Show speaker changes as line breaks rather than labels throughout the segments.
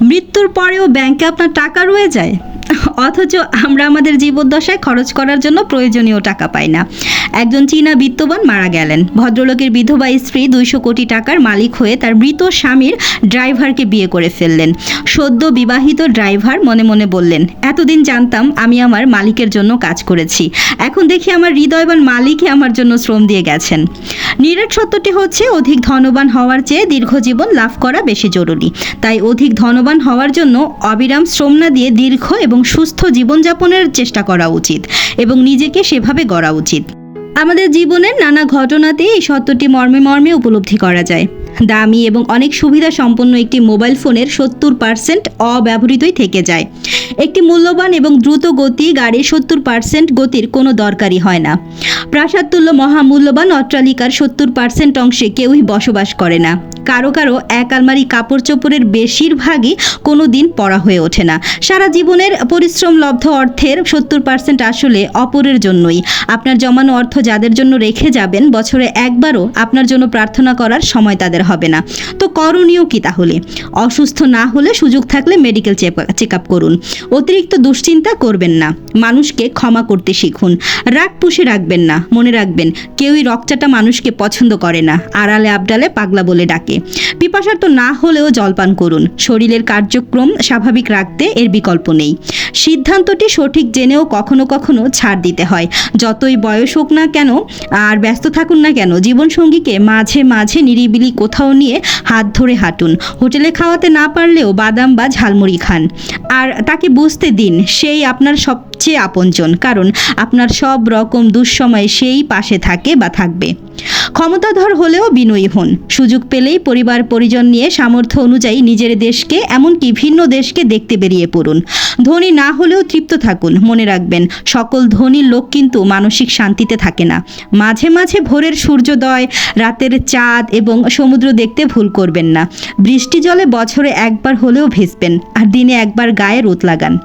মৃত্যুর পরেও ব্যাংকে আপনার টাকা রয়ে যায়, অথচ আমরা আমাদের জীবদ্দশায় খরচ করার জন্য প্রয়োজনীয় টাকা পাই না। একজন চীনা বিত্তবান মারা গেলেন। ভদ্রলোকের বিধবা স্ত্রী 200 কোটি টাকার মালিক হয়ে তার মৃত স্বামীর ড্রাইভারকে বিয়ে করে ফেললেন। সদ্য বিবাহিত ড্রাইভার মনে মনে বললেন, এতদিন জানতাম আমি আমার মালিকের জন্য কাজ করেছি, এখন দেখি আমার হৃদয়বান মালিকই আমার জন্য শ্রম দিয়ে গেছেন। নিরেট সত্যটি হচ্ছে, অধিক ধনবান হওয়ার চেয়ে দীর্ঘ জীবন লাভ করা বেশি জরুরি। তাই অধিক ধনবান হওয়ার জন্য অবিরাম শ্রম না দিয়ে দীর্ঘ এবং সুস্থ জীবনযাপনের চেষ্টা করা উচিত এবং নিজেকে সেভাবে গড়া উচিত। আমাদের জীবনের নানা ঘটনাতে এই সত্যটি মর্মে মর্মে উপলব্ধি করা যায়। দামি এবং অনেক সুবিধা সম্পন্ন একটি মোবাইল ফোনের 70% অব্যবহৃতই থেকে যায়। একটি মূল্যবান এবং দ্রুত গতি গাড়ির 70% গতির কোনো দরকারই হয় না। প্রাসাদতুল্য মহামূল্যবান অট্টালিকার 70% অংশে কেউই বসবাস করে না। কারো কারো এক আলমারি কাপড় চোপড়ের বেশিরভাগই কোনো দিন পরা হয়ে ওঠে না। সারা জীবনের পরিশ্রমলব্ধ অর্থের 70% আসলে অপরের জন্যই। আপনার জমানো অর্থ যাদের জন্য রেখে যাবেন, বছরে একবারও আপনার জন্য প্রার্থনা করার সময় তাদের হবে না। তো করণীয় কি তাহলে? অসুস্থ না হলে সুযোগ থাকলে মেডিকেল চেক আপ করুন। অতিরিক্ত দুশ্চিন্তা করবেন না। মানুষকে ক্ষমা করতে শিখুন। রাগ পুষে রাখবেন না। মনে রাখবেন, কেউই রকচাটা মানুষকে পছন্দ করে না, আড়ালে আবডালে পাগলা বলে ডাকে। পিপাসার্ত না হলেও জলপান করুন। শরীরের কার্যক্রম স্বাভাবিক রাখতে এর বিকল্প নেই। সিদ্ধান্তটি সঠিক জেনেও কখনো কখনো ছাড় দিতে হয়। যতই বয়স হোক না কেন আর ব্যস্ত থাকুন না কেন, জীবনসঙ্গীকে মাঝে মাঝে নিরিবিলি কোথাও নিয়ে হাত ধরে হাঁটুন। হোটেলে খাওয়াতে না পারলেও বাদাম বা ঝালমুড়ি খান, আর তাকে বুঝতে দিন সেই আপনার সবচেয়ে আপনজন, কারণ আপনার সব রকম দুঃসময়ে সেই পাশে থাকে বা থাকবে। ক্ষমতাধর হলেও বিনয়ী হন। সুযোগ পেলেই পরিবার পরিজন নিয়ে সামর্থ্য অনুযায়ী নিজের দেশকে, এমনকি ভিন্ন দেশকে দেখতে বেরিয়ে পড়ুন। ধনী না হলেও তৃপ্ত থাকুন। মনে রাখবেন, সকল ধনী লোক কিন্তু মানসিক শান্তিতে থাকে না। মাঝে মাঝে ভোরের সূর্যোদয়, রাতের চাঁদ এবং সমুদ্র দেখতে ভুল করবেন না। বৃষ্টি জলে বছরে একবার হলেও ভিজবেন, আর দিনে একবার গায়ে রোদ লাগান।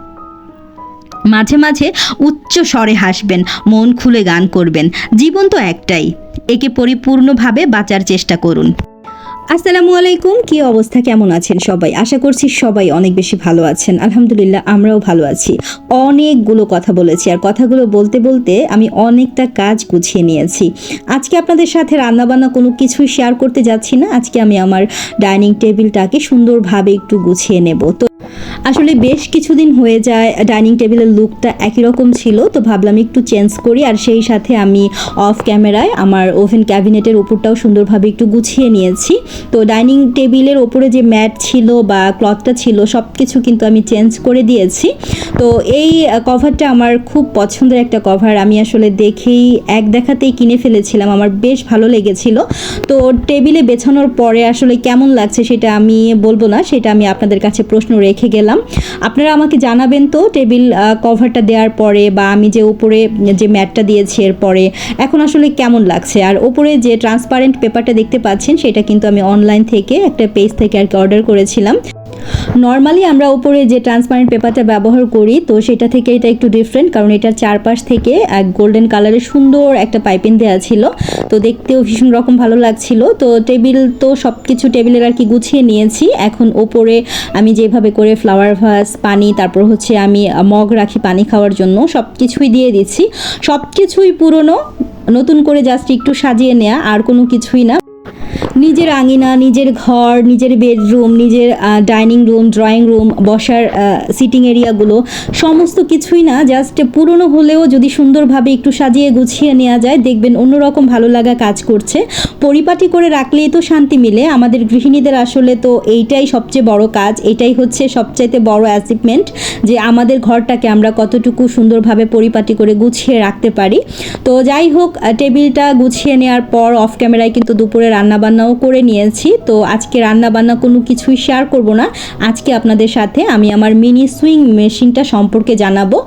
মাঝে মাঝে উচ্চ স্বরে হাসবেন, মন খুলে গান করবেন। জীবন তো একটাই, একে পরিপূর্ণভাবে বাঁচার চেষ্টা করুন। আসসালামু আলাইকুম, কি অবস্থা, কেমন আছেন সবাই? আশা করছি সবাই অনেক বেশি ভালো আছেন। আলহামদুলিল্লাহ, আমরাও ভালো আছি। অনেকগুলো কথা বলেছি, আর কথাগুলো বলতে বলতে আমি অনেকটা কাজ গুছিয়ে নিয়েছি। আজকে আপনাদের সাথে রান্নাবান্না কোনো কিছুই শেয়ার করতে যাচ্ছি না। আজকে আমি আমার ডাইনিং টেবিলটাকে সুন্দরভাবে একটু গুছিয়ে নেব। তো আসলে বেশ কিছুদিন হয়ে যায় ডাইনিং টেবিলের লুকটা একই রকম ছিল, তো ভাবলাম একটু চেঞ্জ করি। আর সেই সাথে আমি অফ ক্যামেরায় আমার ওভেন ক্যাবিনেটের উপরটাও সুন্দরভাবে একটু গুছিয়ে নিয়েছি। তো ডাইনিং টেবিলের ওপরে যে ম্যাট ছিল বা ক্লথটা ছিল, সব কিছু কিন্তু আমি চেঞ্জ করে দিয়েছি। তো এই কভারটা আমার খুব পছন্দের একটা কভার। আমি আসলে দেখেই এক দেখাতেই কিনে ফেলেছিলাম, আমার বেশ ভালো লেগেছিল। তো টেবিলে বেছানোর পরে আসলে কেমন লাগছে সেটা আমি বলবো না, সেটা আমি আপনাদের কাছে প্রশ্ন রেখে গেলাম। আপনারা আমাকে জানাবেন তো টেবিল কভারটা দেওয়ার পরে, বা আমি যে উপরে যে ম্যাটটা দিয়েছি এরপরে এখন আসলে কেমন লাগছে। আর উপরে যে ট্রান্সপারেন্ট পেপারটা দেখতে পাচ্ছেন, সেটা কিন্তু আমি অনলাইন থেকে একটা পেজ থেকে আর কি অর্ডার করেছিলাম। নর্মালি আমরা উপরে যে ট্রান্সপারেন্ট পেপারটা ব্যবহার করি, তো সেটা থেকে এটা একটু ডিফারেন্ট, কারণ এটার চারপাশ থেকে এক গোল্ডেন কালারের সুন্দর একটা পাইপিং দেওয়া ছিল। তো দেখতেও ভীষণ রকম ভালো লাগছিল। তো টেবিল তো সব কিছু টেবিলের আর কি গুছিয়ে নিয়েছি। এখন ওপরে আমি যেভাবে করে ফ্লাওয়ার ভাস, পানি, তারপর হচ্ছে আমি মগ রাখি পানি খাওয়ার জন্য, সব কিছুই দিয়ে দিচ্ছি। সব কিছুই পুরনো, নতুন করে জাস্ট একটু সাজিয়ে নেওয়া, আর কোনো কিছুই না। নিজের আঙিনা, নিজের ঘর, নিজের বেডরুম, নিজের ডাইনিং রুম, ড্রয়িং রুম, বসার সিটিং এরিয়াগুলো সমস্ত কিছুই না, জাস্ট পুরনো হলেও যদি সুন্দরভাবে একটু সাজিয়ে গুছিয়ে নেওয়া যায়, দেখবেন অন্যরকম ভালো লাগা কাজ করছে। পরিপাটি করে রাখলেই তো শান্তি মিলে। আমাদের গৃহিণীদের আসলে তো এইটাই সবচেয়ে বড় কাজ, এটাই হচ্ছে সবচাইতে বড় অ্যাচিভমেন্ট, যে আমাদের ঘরটাকে আমরা কতটুকু সুন্দরভাবে পরিপাটি করে গুছিয়ে রাখতে পারি। তো যাই হোক, টেবিলটা গুছিয়ে নেওয়ার পর অফ ক্যামেরায় কিন্তু দুপুরে রান্নাবান্নাও করে নিয়েছি। তো আজকে রান্নাবান্না কোনো কিছুই শেয়ার করব না। আজকে আপনাদের সাথে আমি আমার মিনি সুইং মেশিনটা সম্পর্কে জানাবো।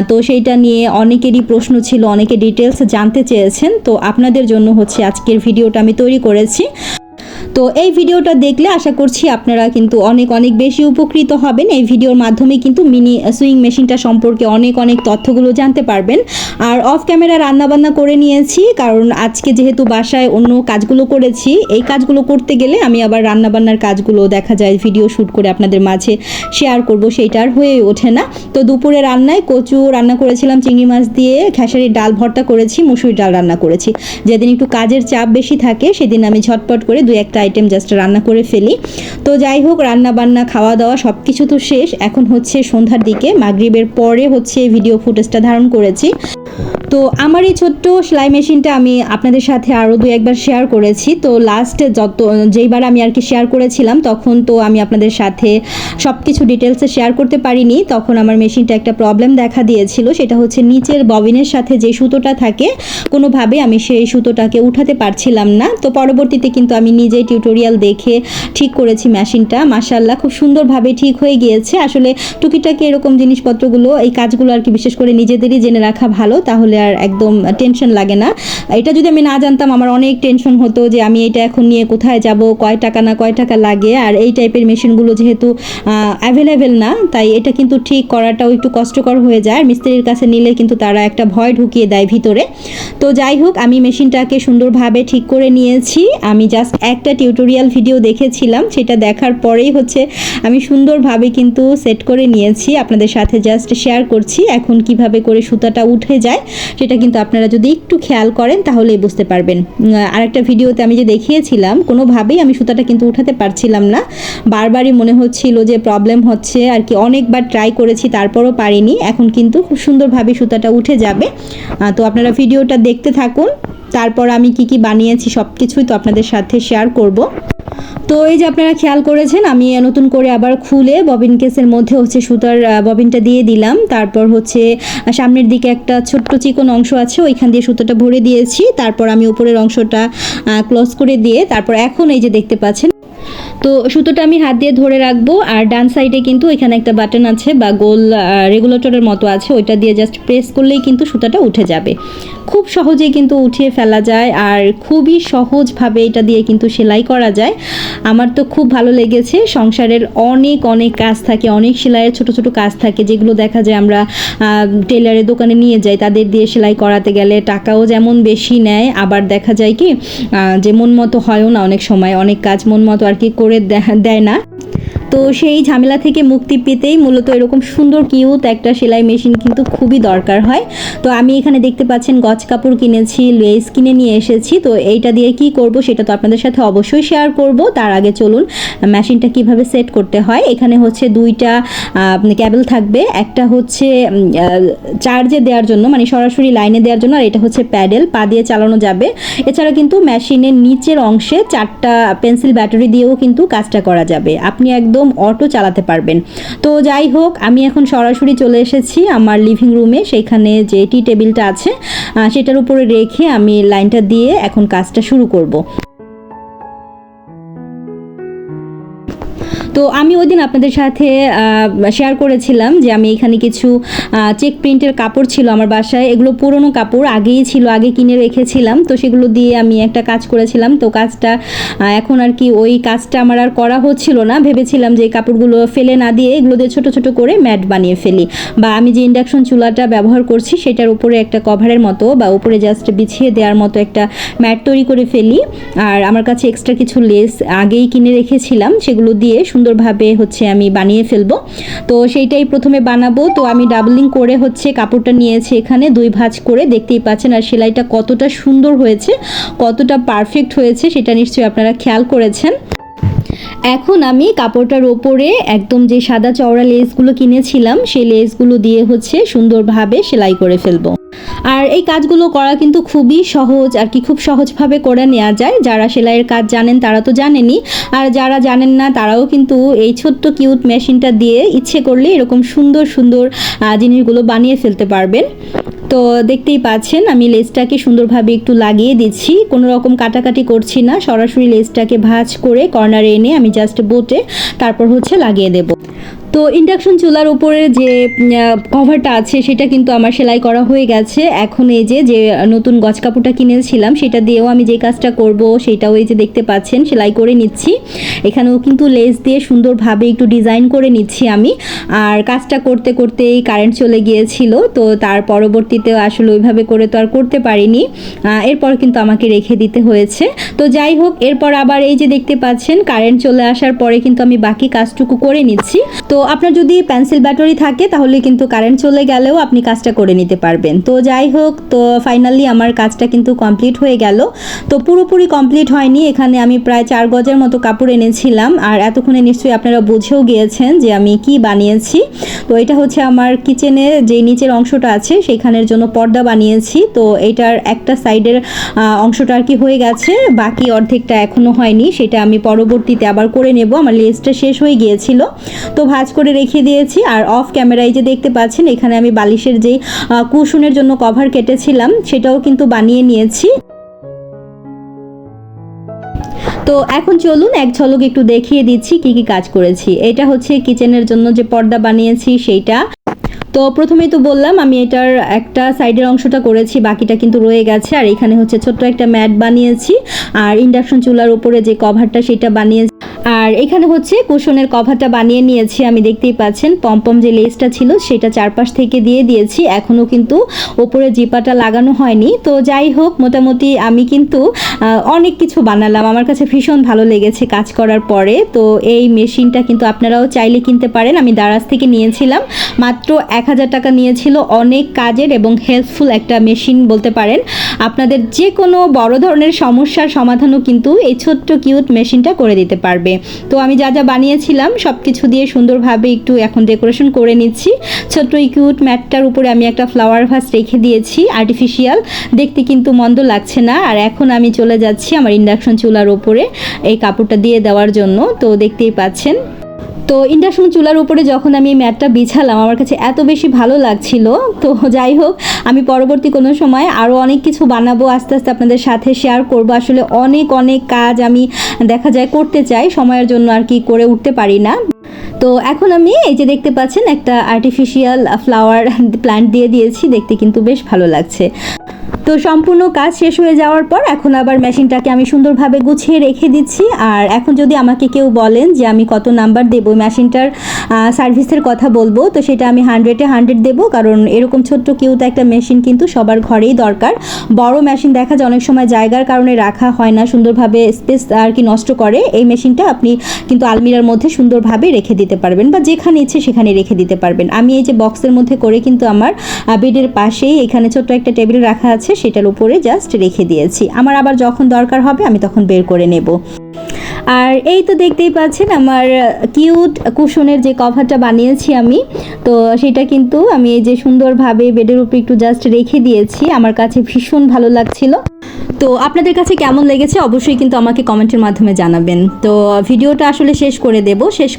তো সেইটা নিয়ে অনেকেরই প্রশ্ন ছিল, অনেকে ডিটেলস জানতে চেয়েছেন। তো আপনাদের জন্য হচ্ছে আজকের ভিডিওটা আমি তৈরি করেছি। তো এই ভিডিওটা দেখলে আশা করছি আপনারা কিন্তু অনেক অনেক বেশি উপকৃত হবেন। এই ভিডিওর মাধ্যমে কিন্তু মিনি সুইং মেশিনটা সম্পর্কে অনেক অনেক তথ্যগুলো জানতে পারবেন। আর অফ ক্যামেরা রান্নাবান্না করে নিয়েছি, কারণ আজকে যেহেতু বাসায় অন্য কাজগুলো করেছি, এই কাজগুলো করতে গেলে আমি আবার রান্নাবান্নার কাজগুলো দেখা যায় ভিডিও শ্যুট করে আপনাদের মাঝে শেয়ার করব, সেইটা আর হয়ে ওঠে না। তো দুপুরে রান্নায় কচু রান্না করেছিলাম, চিংড়ি মাছ দিয়ে খেসারির ডাল ভর্তা করেছি, মুসুরির ডাল রান্না করেছি। যেদিন একটু কাজের চাপ বেশি থাকে সেদিন আমি ঝটপট করে 2-1টা আইটেম জাস্ট রান্না করে ফেলি। তো যাই হোক, রান্না বান্না খাওয়া দাওয়া সব কিছু তো শেষ। এখন হচ্ছে সন্ধ্যার দিকে, মাগরিবের পরে হচ্ছে ভিডিও ফুটেজটা ধারণ করেছি। তো আমার এই ছোট্ট সেলাই মেশিনটা আমি আপনাদের সাথে আরও 2-1বার শেয়ার করেছি। তো লাস্টে যেইবার আমি আর কি শেয়ার করেছিলাম তখন তো আমি আপনাদের সাথে সব কিছু ডিটেলসে শেয়ার করতে পারিনি। তখন আমার মেশিনটা একটা প্রবলেম দেখা দিয়েছিল, সেটা হচ্ছে নিচের ববিনের সাথে যে সুতোটা থাকে কোনোভাবে আমি সেই সুতোটাকে উঠাতে পারছিলাম না। তো পরবর্তীতে কিন্তু আমি নিজেই টিউটোরিয়াল দেখে ঠিক করেছি মেশিনটা, মাশাআল্লাহ খুব সুন্দরভাবে ঠিক হয়ে গিয়েছে। আসলে টুকিটাকি এরকম জিনিসপত্রগুলো, এই কাজগুলো আর কি বিশেষ করে নিজেদেরই জেনে রাখা ভালো, তাহলে আর একদম টেনশন লাগে না। এটা যদি আমি না জানতাম আমার অনেক টেনশন হতো যে আমি এটা এখন নিয়ে কোথায় যাব, কয় টাকা লাগে। আর এই টাইপের মেশিনগুলো যেহেতু অ্যাভেলেবেল না, তাই এটা কিন্তু ঠিক করাটাও একটু কষ্টকর হয়ে যায়। আর মিস্ত্রির কাছে নিলে কিন্তু তারা একটা ভয় ঢুকিয়ে দেয় ভিতরে। তো যাই হোক, আমি মেশিনটাকে সুন্দরভাবে ঠিক করে নিয়েছি। আমি জাস্ট একটা টিউটোরিয়াল ভিডিও দেখেছিলাম, সেটা দেখার পরেই হচ্ছে আমি সুন্দরভাবে কিন্তু সেট করে নিয়েছি, আপনাদের সাথে জাস্ট শেয়ার করছি। এখন কিভাবে করে সুতাটা উঠে যায় সেটা কিন্তু আপনারা যদি একটু খেয়াল করেন তাহলেই বুঝতে পারবেন। আরেকটা ভিডিওতে আমি যে দেখিয়েছিলাম, কোনোভাবেই আমি সুতাটা কিন্তু উঠাতে পারছিলাম না, বারবারই মনে হচ্ছিল যে প্রবলেম হচ্ছে আর কি। অনেকবার ট্রাই করেছি তারপরও পারিনি। এখন কিন্তু খুব সুন্দরভাবে সুতাটা উঠে যাবে। তো আপনারা ভিডিওটা দেখতে থাকুন, তারপর আমি কি বানিয়েছি সব কিছুই তো আপনাদের সাথে শেয়ার করব। তো এই যে আপনারা খেয়াল করেছেন, আমি নতুন করে আবার খুলে ববিন কেসের মধ্যে হচ্ছে সুতার ববিনটা দিয়ে দিলাম। তারপর হচ্ছে সামনের দিকে একটা ছোট্ট চিকন অংশ আছে, ওইখান দিয়ে সুতোটা ভরে দিয়েছি। তারপর আমি উপরের অংশটা ক্লোজ করে দিয়ে তারপর এখন এই যে দেখতে পাচ্ছেন, তো সুতোটা আমি হাত দিয়ে ধরে রাখবো। আর ডান সাইডে কিন্তু এখানে একটা বাটন আছে বা গোল রেগুলেটরের মতো আছে, ওইটা দিয়ে জাস্ট প্রেস করলেই কিন্তু সুতাটা উঠে যাবে। খুব সহজেই কিন্তু উঠিয়ে ফেলা যায়, আর খুবই সহজভাবে এটা দিয়ে কিন্তু সেলাই করা যায়। আমার তো খুব ভালো লেগেছে। সংসারের অনেক অনেক কাজ থাকে, অনেক সেলাইয়ের ছোট ছোট কাজ থাকে, যেগুলো দেখা যায় আমরা টেলারের দোকানে নিয়ে যাই, তাদের দিয়ে সেলাই করাতে গেলে টাকাও যেমন বেশি নেয়, আবার দেখা যায় কি যে মন মতো হয়ও না, অনেক সময় অনেক কাজ মন মতো আর কি করে দেয় না। তো সেই ঝামেলা থেকে মুক্তি পেতেই মূলত এরকম সুন্দর কিউট একটা সেলাই মেশিন কিন্তু খুবই দরকার হয়। তো আমি এখানে দেখতে পাচ্ছেন গজ কাপড় কিনেছি, লেস কিনে নিয়ে এসেছি। তো এইটা দিয়ে কি করব সেটা তো আপনাদের সাথে অবশ্যই শেয়ার করব। তার আগে চলুন মেশিনটা কিভাবে সেট করতে হয়। এখানে হচ্ছে 2টা ক্যাবেল থাকবে, একটা হচ্ছে চার্জে দেওয়ার জন্য, মানে সরাসরি লাইনে দেওয়ার জন্য, আর এটা হচ্ছে প্যাডেল, পা দিয়ে চালানো যাবে। এছাড়া কিন্তু মেশিনের নিচের অংশে 4টা পেন্সিল ব্যাটারি দিয়েও কিন্তু কাজটা করা যাবে, আপনি একদম অটো চালাতে পারবেন। তো যাই হোক, আমি এখন সরাসরি চলে এসেছি আমার লিভিং রুমে। সেইখানে যে টি টেবিলটা আছে সেটার উপরে রেখে আমি লাইনটা দিয়ে এখন কাজটা শুরু করব। তো আমি ওই দিন আপনাদের সাথে শেয়ার করেছিলাম যে আমি এখানে কিছু চেক প্রিন্টের কাপড় ছিল আমার বাসায়, এগুলো পুরনো কাপড় আগেই ছিল, আগে কিনে রেখেছিলাম। তো সেগুলো দিয়ে আমি একটা কাজ করেছিলাম। তো কাজটা এখন আর কি ওই কাজটা আমার আর করা হচ্ছিল না। ভেবেছিলাম যে এই কাপড়গুলো ফেলে না দিয়ে এগুলো দিয়ে ছোট ছোট করে ম্যাট বানিয়ে ফেলি, বা আমি যে ইন্ডাকশন চুলাটা ব্যবহার করছি সেটার উপরে একটা কভারের মতো বা উপরে জাস্ট বিছিয়ে দেওয়ার মতো একটা ম্যাট তৈরি করে ফেলি। আর আমার কাছে এক্সট্রা কিছু লেস আগেই কিনে রেখেছিলাম, সেগুলো দিয়ে সুন্দরভাবে হচ্ছে আমি বানিয়ে ফেলবো। তো সেইটাই প্রথমে বানাবো। তো আমি ডাবলিং করে হচ্ছে কাপড়টা নিয়েছি, এখানে 2 ভাঁজ করে, দেখতেই পাচ্ছেন। আর সেলাইটা কতটা সুন্দর হয়েছে, কতটা পারফেক্ট হয়েছে সেটা নিশ্চয়ই আপনারা খেয়াল করেছেন। এখন আমি কাপড়টার ওপরে একদম যে সাদা চওড়া লেসগুলো কিনেছিলাম সেই লেসগুলো দিয়ে হচ্ছে সুন্দরভাবে সেলাই করে ফেলবো। আর এই কাজগুলো করা কিন্তু খুবই সহজ আর কি, খুব সহজভাবে করে নেওয়া যায়। যারা সেলাইয়ের কাজ জানেন তারা তো জানেনই, আর যারা জানেন না তারাও কিন্তু এই ছোট্ট কিউট মেশিনটা দিয়ে ইচ্ছে করলে এরকম সুন্দর সুন্দর জিনিসগুলো বানিয়ে ফেলতে পারবেন। তো দেখতেই পাচ্ছেন আমি লেসটাকে সুন্দরভাবে একটু লাগিয়ে দিচ্ছি, কোনো রকম কাটাকাটি করছি না, সরাসরি লেসটাকে ভাঁজ করে কর্নারে এনে আমি জাস্ট বোটে তারপর হচ্ছে লাগিয়ে দেব। তো ইন্ডাকশন চুলার উপরে যে কভারটা আছে সেটা কিন্তু আমার সেলাই করা হয়ে গেছে। এখন এই যে নতুন গজ কাপড়টা কিনেছিলাম সেটা দিয়েও আমি যে কাজটা করব সেটাও এই যে দেখতে পাচ্ছেন সেলাই করে নিচ্ছি। এখানেও কিন্তু লেস দিয়ে সুন্দরভাবে একটু ডিজাইন করে নিচ্ছি আমি। আর কাজটা করতে করতেই কারেন্ট চলে গিয়েছিল, তো তার পরবর্তীতে আসলে ওইভাবে করে তো আর করতে পারিনি, এরপর কিন্তু আমাকে রেখে দিতে হয়েছে। তো যাই হোক, এরপর আবার এই যে দেখতে পাচ্ছেন কারেন্ট চলে আসার পরে কিন্তু আমি বাকি কাজটুকু করে নিচ্ছি। তো আপনার যদি পেন্সিল ব্যাটারি থাকে তাহলে কিন্তু কারেন্ট চলে গেলেও আপনি কাজটা করে নিতে পারবেন। তো যাই হোক, তো ফাইনালি আমার কাজটা কিন্তু কমপ্লিট হয়ে গেল। তো পুরোপুরি কমপ্লিট হয়নি, এখানে আমি প্রায় 4 গজের মতো কাপড় এনেছিলাম। আর এতক্ষণে নিশ্চয়ই আপনারা বুঝেও গিয়েছেন যে আমি কি বানিয়েছি। তো এটা হচ্ছে আমার কিচেনে যে নিচের অংশটা আছে সেখানের জন্য পর্দা বানিয়েছি। তো এটার একটা সাইডের অংশটা আর কি হয়ে গেছে, বাকি অর্ধেকটা এখনো হয়নি, সেটা আমি পরবর্তীতে আবার করে নেব। আমার লেসটা শেষ হয়ে গিয়েছিল, তো ভাঁজ করে রেখে দিয়েছি। আর অফ ক্যামেরায় যে দেখতে পাচ্ছেন এখানে আমি বালিশের যেই কুশনের জন্য কভার কেটেছিলাম সেটাও কিন্তু বানিয়ে নিয়েছি। তো এখন চলুন এক ঝলক একটু দেখিয়ে দিচ্ছি কি কি কাজ করেছি। এটা হচ্ছে কিচেনের জন্য যে পর্দা বানিয়েছি সেইটা। তো প্রথমেই তো বললাম আমি এটার একটা সাইডের অংশটা করেছি, বাকিটা কিন্তু রয়ে গেছে। আর এখানে হচ্ছে ছোট্ট একটা ম্যাট বানিয়েছি, আর ইন্ডাকশন চুলার উপরে যে কভারটা সেটা বানিয়েছি। আর এখানে হচ্ছে কুশনের কভারটা বানিয়ে নিয়েছি আমি, দেখতেই পাচ্ছেন পমপম যে লেসটা ছিল সেটা চারপাশ থেকে দিয়ে দিয়েছি, এখনও কিন্তু ওপরে জিপাটা লাগানো হয়নি। তো যাই হোক, মোটামুটি আমি কিন্তু অনেক কিছু বানালাম, আমার কাছে ভীষণ ভালো লেগেছে কাজ করার পরে। তো এই মেশিনটা কিন্তু আপনারাও চাইলে কিনতে পারেন, আমি দারাজ থেকে নিয়েছিলাম, মাত্র 1000 টাকা নিয়েছিল। অনেক কাজের এবং হেল্পফুল একটা মেশিন বলতে পারেন। আপনাদের যে কোনো বড় ধরনের সমস্যার সমাধানও কিন্তু এই ছোট্ট কিউট মেশিনটা করে দিতে পারবে। তো আমি যা যা বানিয়েছিলাম সব কিছু দিয়ে সুন্দরভাবে একটু এখন ডেকোরেশন করে নিচ্ছি। ছোট্ট এই কিউট ম্যাটটার উপরে আমি একটা ফ্লাওয়ার ভাস রেখে দিয়েছি আর্টিফিশিয়াল, দেখতে কিন্তু মন্দ লাগছে না। আর এখন আমি চলে যাচ্ছি আমার ইন্ডাকশন চুলার উপরে এই কাপড়টা দিয়ে দেওয়ার জন্য। তো দেখতেই পাচ্ছেন, তো ইন্ডাকশন চুলার উপরে যখন আমি এই ম্যাটটা বিছালাম আমার কাছে এত বেশি ভালো লাগছিল। তো যাই হোক, আমি পরবর্তী কোনো সময় আরও অনেক কিছু বানাবো, আস্তে আস্তে আপনাদের সাথে শেয়ার করব। আসলে অনেক কাজ আমি দেখা যায় করতে চাই, সময়ের জন্য আর কি করে উঠতে পারি না। তো এখন আমি এই যে দেখতে পাচ্ছেন একটা আর্টিফিশিয়াল ফ্লাওয়ার প্ল্যান্ট দিয়ে দিয়েছি, দেখতে কিন্তু বেশ ভালো লাগছে। তো সম্পূর্ণ কাজ শেষ হয়ে যাওয়ার পর এখন আবার মেশিনটাকে আমি সুন্দরভাবে গুছিয়ে রেখে দিচ্ছি। আর এখন যদি আমাকে কেউ বলেন যে আমি কত নাম্বার দেবো মেশিনটার সার্ভিসের কথা বলবো, তো সেটা আমি 100-এ 100 দেবো। কারণ এরকম ছোট্ট কিউট একটা মেশিন কিন্তু সবার ঘরেই দরকার। বড় মেশিন দেখা যায় অনেক সময় জায়গার কারণে রাখা হয় না, সুন্দরভাবে স্পেস আর কি নষ্ট করে। এই মেশিনটা আপনি কিন্তু আলমিরার মধ্যে সুন্দরভাবে রেখে দিতে পারবেন, বা যেখানে ইচ্ছে সেখানে রেখে দিতে পারবেন। আমি এই যে বক্সের মধ্যে করে কিন্তু আমার বেডের পাশেই এখানে ছোট্ট একটা টেবিল রাখা আছে, সেটার উপরে জাস্ট রেখে দিয়েছি। আমার আবার যখন দরকার হবে আমি তখন বের করে নেব। আর এই তো দেখতেই পাচ্ছেন আমার কিউট কুশনের যে কভারটা বানিয়েছি আমি, তো সেটা কিন্তু আমি এই যে সুন্দরভাবে বেডের উপরে একটু জাস্ট রেখে দিয়েছি। আমার কাছে ভীষণ ভালো লাগছিল। তো আপনাদের কাছে কেমন লেগেছে অবশ্যই কিন্তু আমাকে কমেন্টের মাধ্যমে জানাবেন। তো ভিডিওটা আসলে শেষ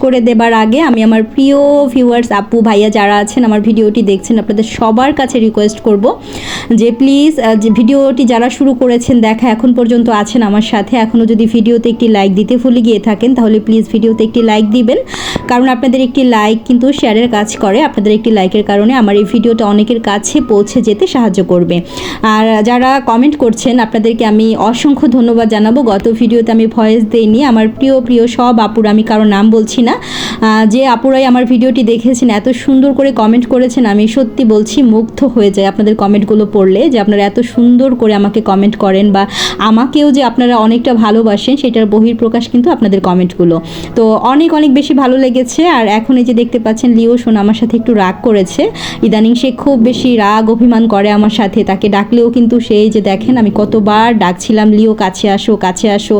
করে দেবার আগে আমি আমার প্রিয় ভিউয়ার্স আপু ভাইয়া যারা আছেন আমার ভিডিওটি দেখছেন, আপনাদের সবার কাছে রিকোয়েস্ট করব যে প্লিজ যে ভিডিওটি যারা শুরু করেছেন দেখা এখন পর্যন্ত আছেন আমার সাথে, এখনও যদি ভিডিওতে একটি লাইক দিতে ভুলে গিয়ে থাকেন তাহলে প্লিজ ভিডিওতে একটি লাইক দিবেন। কারণ আপনাদের একটি লাইক কিন্তু শেয়ারের কাজ করে, আপনাদের একটি লাইকের কারণে আমার এই ভিডিওটা অনেকের কাছে পৌঁছে যেতে সাহায্য করবে। আর যারা কমেন্ট করছেন আপনাদেরকে আমি অসংখ্য ধন্যবাদ জানাবো। গত ভিডিওতে আমি ভয়েস দেইনি, আমার প্রিয় সব আপুরা, আমি কারো নাম বলছি না, যে আপুরাই আমার ভিডিওটি দেখেছেন এত সুন্দর করে কমেন্ট করেছেন, আমি সত্যি বলছি মুগ্ধ হয়ে যায় আপনাদের কমেন্টগুলো পড়লে, যে আপনারা এত সুন্দর করে আমাকে কমেন্ট করেন বা আমাকেও যে আপনারা অনেকটা ভালোবাসেন সেটার বহিঃপ্রকাশ কিন্তু আপনাদের কমেন্টগুলো। তো অনেক বেশি ভালো লেগেছে। আর এখন এই যে দেখতে পাচ্ছেন লিও শোন আমার সাথে একটু রাগ করেছে, ইদানিং সে খুব বেশি রাগ অভিমান করে আমার সাথে, তাকে ডাকলেও কিন্তু সেই যে দেখেন আমি কতবার ডাকছিলাম লিও কাছে আসো,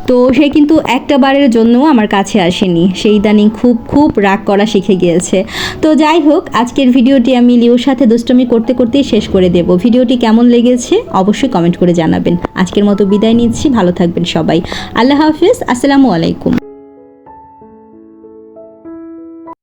তো সে কিন্তু একটা বারের জন্যও আমার কাছে আসেনি, সেই ইদানিং খুব রাগ করা শিখে গিয়েছে। তো যাই হোক, আজকের ভিডিওটি আমি লিওর সাথে দুষ্টমি করতেই শেষ করে দেব। ভিডিওটি কেমন লেগেছে অবশ্যই কমেন্ট করে জানাবেন। আজকের মতো বিদায় নিচ্ছি, ভালো থাকবেন সবাই, আল্লাহ হাফিজ, আসসালামু আলাইকুম।